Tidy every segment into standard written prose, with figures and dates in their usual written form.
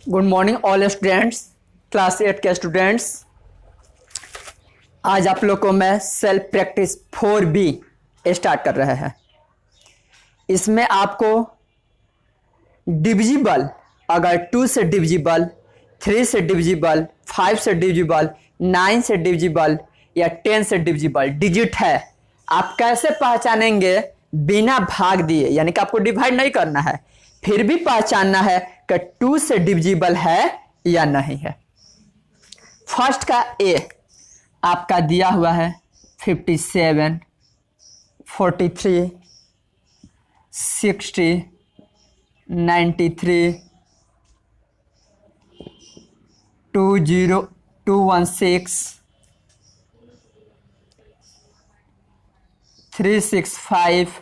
Good morning all students, class 8 के students. आज आप लोग को मैं सेल्फ प्रैक्टिस 4B स्टार्ट कर रहे हैं। इसमें आपको डिविजिबल, अगर 2 से डिविजिबल, 3 से डिविजिबल, 5 से डिविजिबल, 9 से डिविजिबल या 10 से डिविजिबल डिजिट है, आप कैसे पहचानेंगे बिना भाग दिए, यानी कि आपको डिवाइड नहीं करना है, फिर भी पहचानना है कि 2 से डिविजिबल है या नहीं है। फर्स्ट का ए आपका दिया हुआ है 57, 43, 60, 93, 20, 216, 365,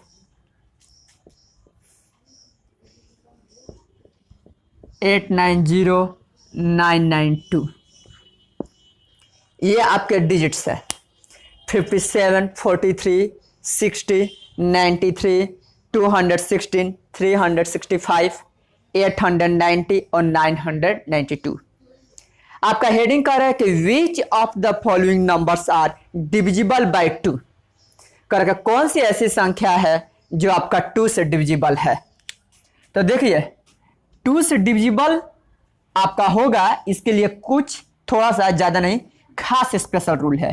890, 992। ये आपके डिजिट्स है 57, 43, 60, 93, 216, 365, 890 और 992। आपका हेडिंग कर रहा है कि which of the following numbers are divisible by 2। करके कौन सी ऐसी संख्या है जो आपका 2 से डिविजिबल है। तो देखिए 2 से डिविजिबल आपका होगा, इसके लिए कुछ थोड़ा सा ज़्यादा नहीं, खास स्पेशल रूल है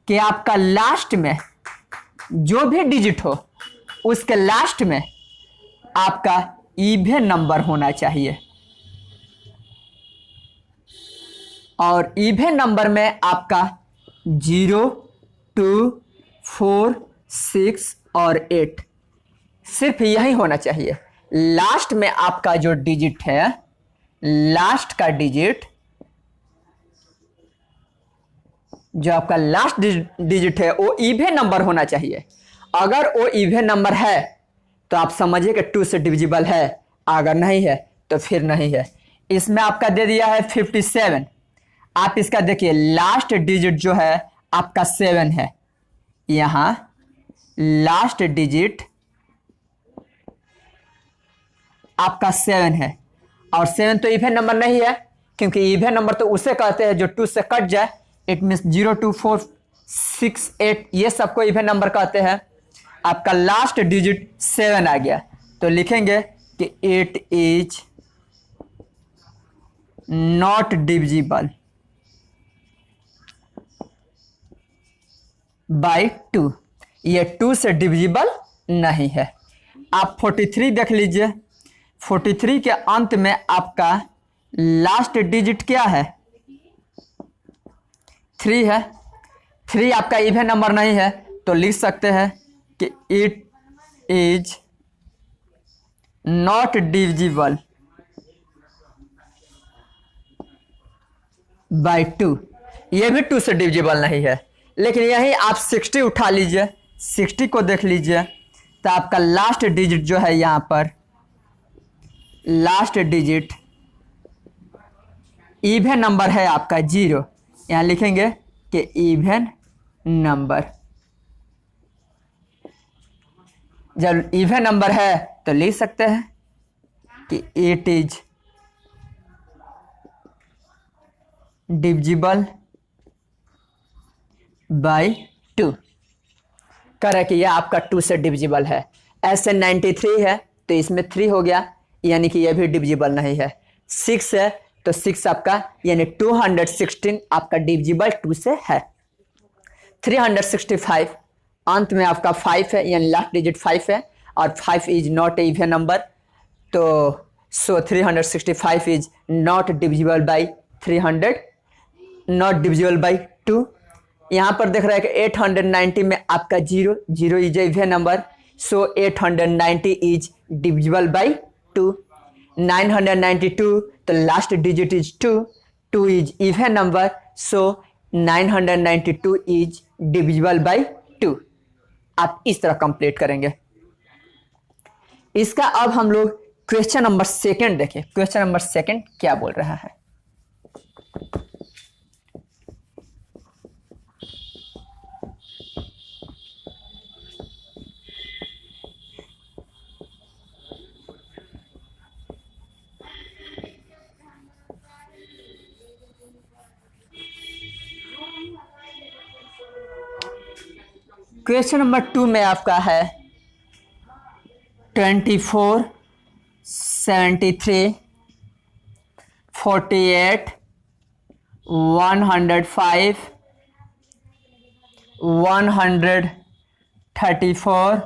कि आपका लास्ट में जो भी डिजिट हो उसके लास्ट में आपका इवन नंबर होना चाहिए, और इवन नंबर में आपका 0, 2, 4, 6 और 8 सिर्फ यही होना चाहिए। लास्ट में आपका जो डिजिट है, लास्ट का डिजिट, जो आपका लास्ट डिजिट है वो इवन नंबर होना चाहिए। अगर वो इवन नंबर है तो आप समझिए कि 2 से डिविजिबल है, अगर नहीं है तो फिर नहीं है। इसमें आपका दे दिया है 57। आप इसका देखिए लास्ट डिजिट जो है आपका 7 है, यहां लास्ट डिजिट आपका 7 है, और 7 तो इवन नंबर नहीं है, क्योंकि इवन नंबर तो उसे कहते हैं जो 2 से कट जाए। इट मीन्स 0, 2, 4, 6, 8 ये सबको इवन नंबर कहते हैं। आपका लास्ट डिजिट 7 आ गया तो लिखेंगे कि 8 इज नॉट डिविजिबल बाय 2। ये 2 से डिविजिबल नहीं है। आप 43 देख लीजिए, 43 के अंत में आपका लास्ट डिजिट क्या है? 3 है। 3 आपका इवन नंबर नहीं है तो लिख सकते हैं कि it is not divisible by 2। ये भी 2 से डिविजिबल नहीं है। लेकिन यही आप 60 उठा लीजिए, 60 को देख लीजिए तो आपका लास्ट डिजिट जो है यहाँ पर, लास्ट डिजिट इवन नंबर है आपका 0। यहाँ लिखेंगे कि इवन नंबर। जब इवन नंबर है तो लिख सकते हैं कि इट इज डिविजिबल बाय 2। करें कि यह आपका 2 से डिविजिबल है। ऐसे 93 है तो इसमें 3 हो गया, यानी कि यह भी डिविजिबल नहीं है। 6 है तो 6 आपका, यानी 216 आपका डिविजिबल 2 से है। 365 अंत में आपका 5 है, यानी लास्ट डिजिट 5 है, और 5 is not a even number, तो सो 365 is not divisible by 300, not divisible by 2। यहाँ पर देख रहा है कि 890 में आपका 0, 0 is a even number, so 890 is divisible by 2। 992 तो last digit is 2, 2 is even number, so 992 is divisible by 2। आप इस तरह कंप्लीट करेंगे। इसका अब हम लोग क्वेश्चन नंबर 2 देखें। क्वेश्चन नंबर 2 क्या बोल रहा है? क्वेश्चन नंबर 2 में आपका है 24, 73, 48, 105, 134,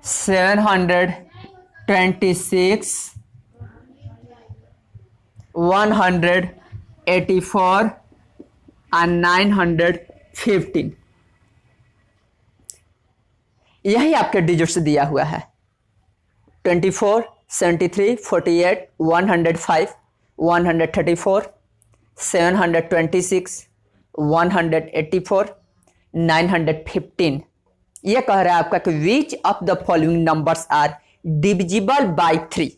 726, 184 and 915। यही आपके डिजिट्स दिया हुआ है 24, 73, 48, 105, 134, 726, 184, 915। यह कह रहा है आपका कि which of the following numbers are divisible by 3।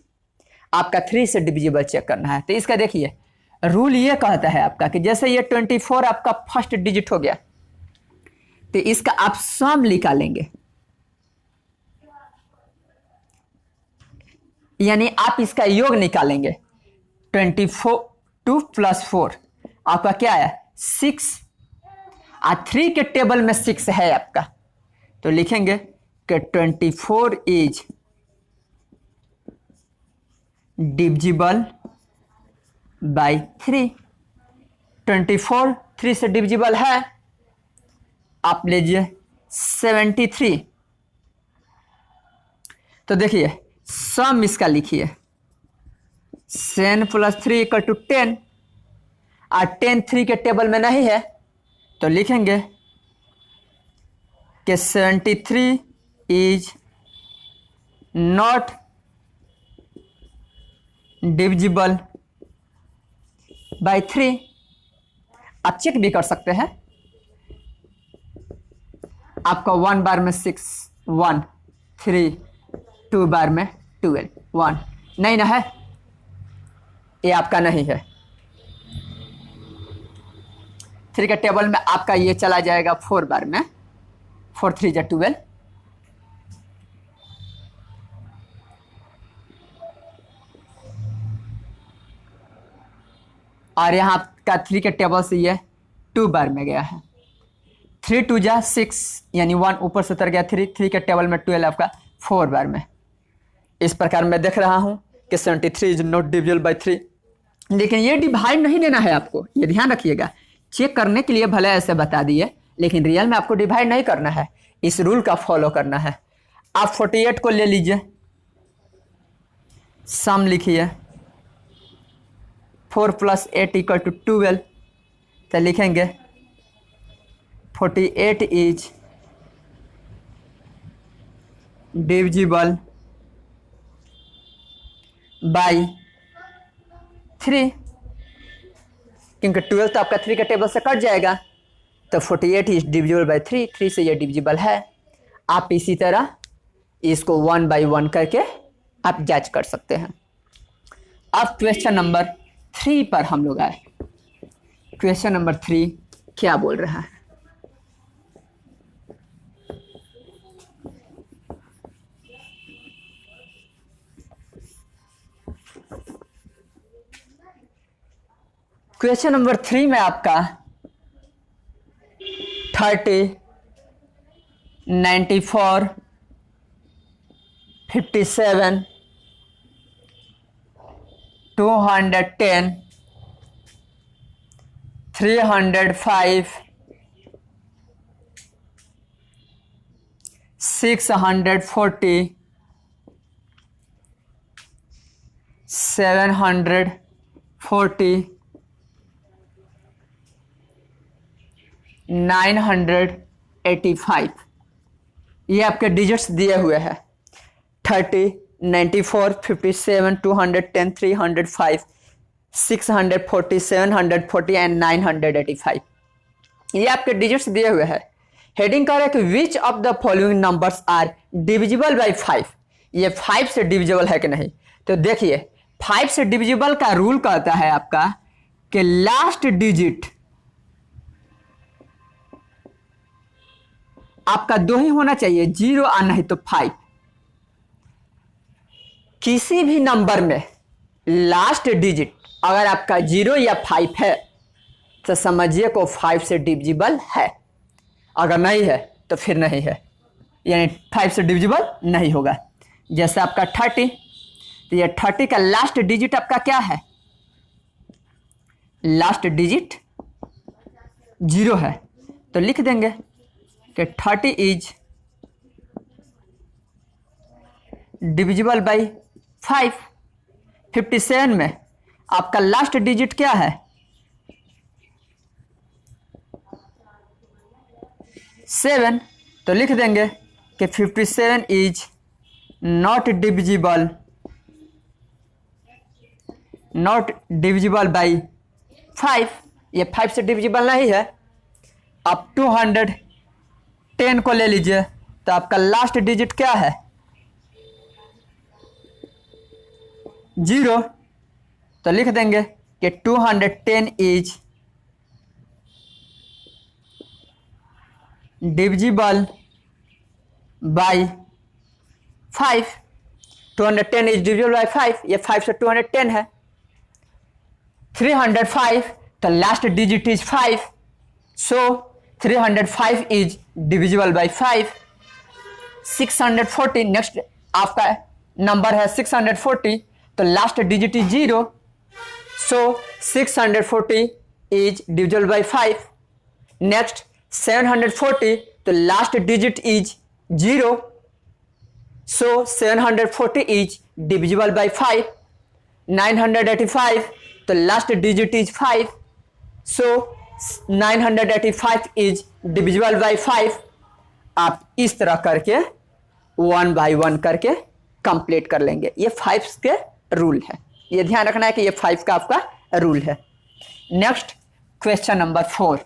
आपका 3 से डिविजिबल चेक करना है। तो इसका देखिए रूल ये कहता है आपका कि जैसे ये 24 आपका फर्स्ट डिजिट हो गया तो इसका आप सम निकालेंगे, यानी आप इसका योग निकालेंगे। 22 + 4 आपका क्या है 6 और 3 के टेबल में 6 है आपका, तो लिखेंगे कि 24 इज डिविजिबल बाय 3। 24 3 से डिविजिबल है। आप लीजिए 73। तो देखिए सम इसका लिखिए 7 + 3 = 10 और 10 3 के टेबल में नहीं है तो लिखेंगे कि 73 इज नॉट डिविजिबल बाय 3। आप चेक भी कर सकते हैं। आपका 1 बार में 6, 1, 3, 2 बार में 12, 1 नहीं ना है, ये आपका नहीं है। 3 के टेबल में आपका ये चला जाएगा 4 बार में, 4 3 = 12। और यहाँ का 3 के टेबल से ये 2 बार में गया है। 3 2 = 6 यानी 1 ऊपर से उतर गया। 3 के टेबल में 12 आपका 4 बार में। इस प्रकार मैं देख रहा हूँ कि 73 इज नॉट डिविजिबल बाय 3, लेकिन ये डिवाइड नहीं देना है आपको, ये ध्यान रखिएगा। चेक करने के लिए भले ऐसे बता दिए, लेकिन रियल में आपको डिवाइड नहीं करना है, इस रूल का फॉलो करना है। आप 48 को ले लीजिए, सम लिखिए 4 + 8 = 12। तो लिखेंगे 48 इज डिविजिबल बाय 3, क्योंकि 12 तो आपका 3 के टेबल से कट जाएगा। तो 48 इज डिविजिबल बाय 3, 3 से ये डिविजिबल है। आप इसी तरह इसको 1 by 1 करके आप जांच कर सकते हैं। अब क्वेश्चन नंबर 3 पर हम लोग आए। क्वेश्चन नंबर 3 क्या बोल रहा है? क्वेश्चन नंबर 3 में आपका 30, 94, 57, 210, 305, 640, 740, 985। ये आपके डिजिट्स दिए हुए हैं 30, 94, 57, 210, 305, 640, 740 एंड 985। ये आपके डिजिट्स दिए हुए हैं। हेडिंग कह रहा है कि which of the following numbers are divisible by 5। ये 5 से डिविजिबल है कि नहीं? तो देखिए 5 से डिविजिबल का रूल कहता है आपका कि लास्ट डिजिट आपका 2 ही होना चाहिए, 0 और नहीं तो 5। किसी भी नंबर में लास्ट डिजिट अगर आपका 0 या 5 है तो समझिए को 5 से डिविजिबल है। अगर नहीं है तो फिर नहीं है, यानी 5 से डिविजिबल नहीं होगा। जैसे आपका 30, तो ये 30 का लास्ट डिजिट आपका क्या है? लास्ट डिजिट 0 है, तो लिख देंगे कि 30 इज डिविजिबल बाई 5। 57 में आपका लास्ट डिजिट क्या है? 7, तो लिख देंगे कि 57 इज नॉट डिविजिबल बाई 5। ये 5 से डिविजिबल नहीं है। आप 210 को ले लीजिए, तो आपका लास्ट डिजिट क्या है? 0, तो लिख देंगे कि 210 is divisible by 5। 210 is divisible by 5, ये 5 से 210 है। 305, तो last digit is 5, so 305 is divisible by 5। 640, next आपका नंबर है 640, तो last digit is 0, so 640 is divisible by 5। Next 740, तो last digit is 0, so 740 is divisible by 5। 985, तो last digit is 5, so 985 is divisible by 5। आप इस तरह करके 1 by 1 करके कंप्लीट कर लेंगे। ये 5 के रूल है, ये ध्यान रखना है कि ये 5 का आपका रूल है। Next question number 4।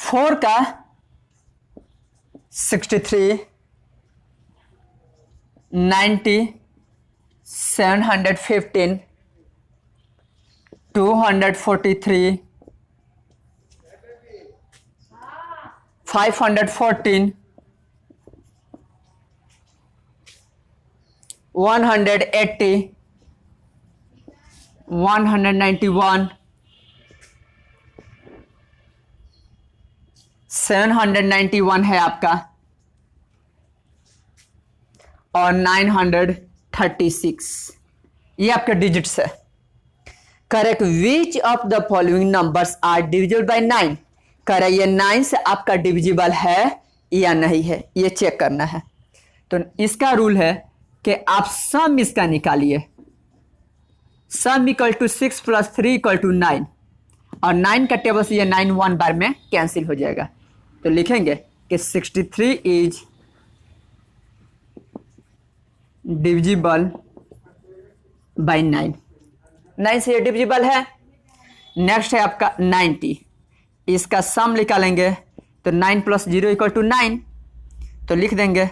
फोर का 63, 90, 715, 243, 514, 180, 191, 791 है आपका, और 936 ये आपके डिजिट्स है। Correct which of the following numbers are divisible by 9। Correct ये 9 से आपका डिविजिबल है या नहीं है, ये चेक करना है। तो इसका रूल है कि आप सम इसका निकालिए। सम इक्वल टू 6 + 3 = 9, और 9 का टेबल से ये 9 1 बार में कैंसिल हो जाएगा। तो लिखेंगे कि 63 इज डिविजिबल बाय 9। 9 से ये डिविजिबल है। नेक्स्ट है आपका 90, इसका सम निकालेंगे तो 9 + 0 = 9, तो लिख देंगे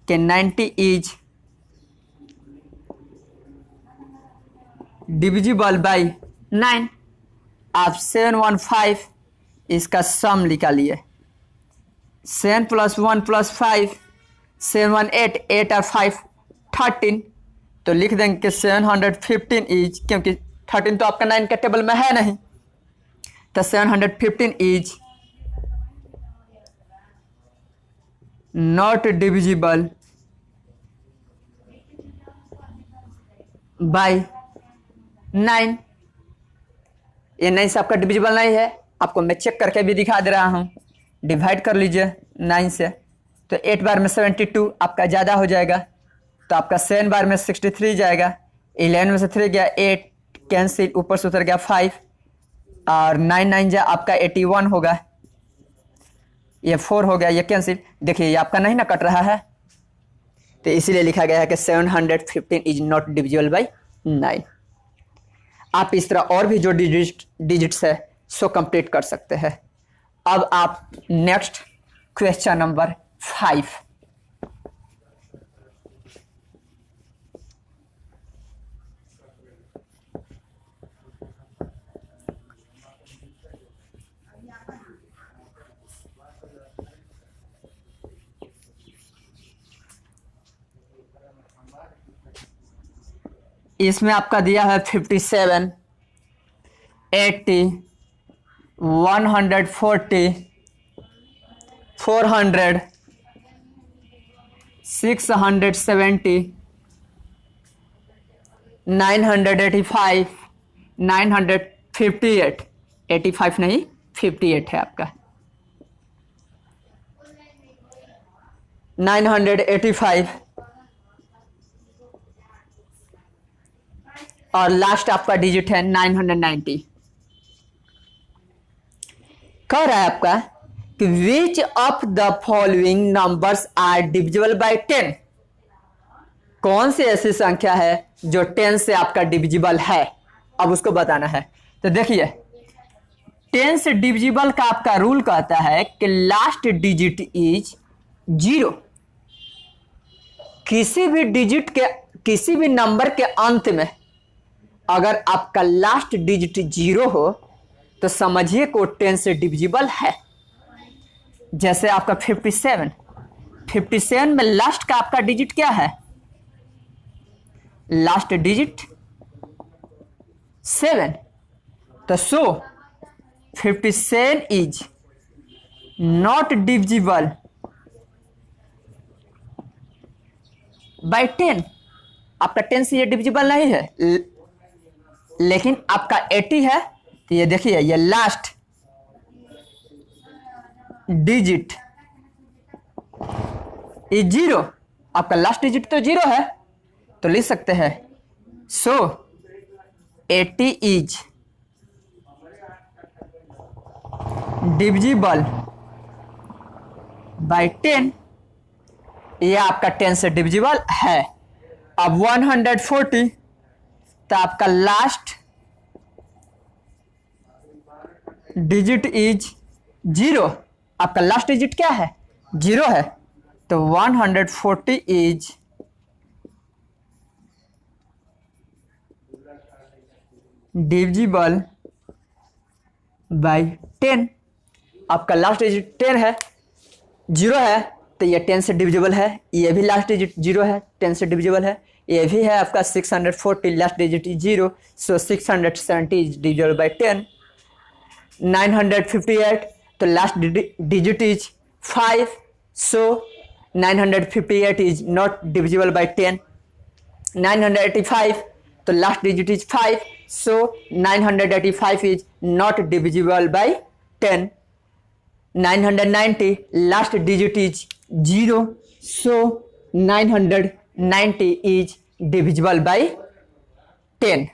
कि 90 इज डिविजिबल बाय 9। आप 715 इसका सम निकालिए। 7 + 1 + 5, 7 1 8, 8 और 5 13, तो लिख देंगे कि 715 इज, क्योंकि 13 तो आपका 9 के टेबल में है नहीं, तो 715 इज नॉट डिविजिबल बाय 9। ये 9 से आपका डिविजिबल नहीं है, आपको मैं चेक करके भी दिखा दे रहा हूँ। डिवाइड कर लीजिए 9 से, तो 8 बार में 72 आपका ज़्यादा हो जाएगा, तो आपका 7 बार में 63 जाएगा। 11 में से 3 गया 8, कैंसिल, ऊपर से उतर गया 5, और 9 9 जा आपका 81 होगा। ये 4 हो गया, ये कैंसिल। देखिए ये आपका नहीं ना कट रहा है, तो इसीलिए लिखा गया है कि 715 इज नॉट डिविजिबल बाय 9। आप इस तरह और भी जो डिजिट्स है सो कंप्लीट कर सकते हैं। अब आप नेक्स्ट क्वेश्चन नंबर 5। इसमें आपका दिया है 57, 80, 140, 400, 670, 985, 958, 85 नहीं 58 है आपका, 985 और लास्ट आपका डिजिट है 990। कह रहा है आपका कि which of the following numbers are divisible by 10। कौन सी ऐसी संख्या है जो 10 से आपका डिविजिबल है, अब उसको बताना है। तो देखिए 10 से डिविजिबल का आपका रूल कहता है कि लास्ट डिजिट इज 0। किसी भी डिजिट के, किसी भी नंबर के अंत में अगर आपका लास्ट डिजिट 0 हो तो समझिए को 10 से डिविजिबल है। जैसे आपका 57 में लास्ट का आपका डिजिट क्या है, लास्ट डिजिट 7, तो सो 57 इज नॉट डिविजिबल बाय 10। आपका 10 से ये डिविजिबल नहीं है, लेकिन आपका 80 है तो ये देखिए ये लास्ट डिजिट इज 0। आपका लास्ट डिजिट तो 0 है, तो लिख सकते हैं सो 80 इज डिविजिबल बाय 10। ये आपका 10 से डिविजिबल है। अब 140 तो आपका लास्ट डिजिट इज 0। आपका लास्ट डिजिट क्या है, 0 है, तो 140 इज डिविजिबल बाय 10। आपका लास्ट डिजिट 10 है, 0 है, तो ये 10 से डिविजिबल है। ये भी लास्ट डिजिट 0 है, 10 से डिविजिबल है। ये भी है आपका 640, last digit is 0, so 670 is divisible by 10। 958 तो last digit is 5, so 958 is not divisible by 10। 985 तो last digit is 5, so 985 is not divisible by 10. 990 last digit is 0, so 990 is divisible by 10.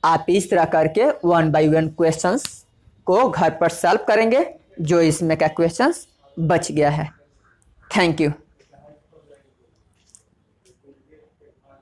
आप इस तरह करके 1 by 1 क्वेश्चंस को घर पर solve करेंगे जो इसमें का क्वेश्चंस बच गया है। Thank you.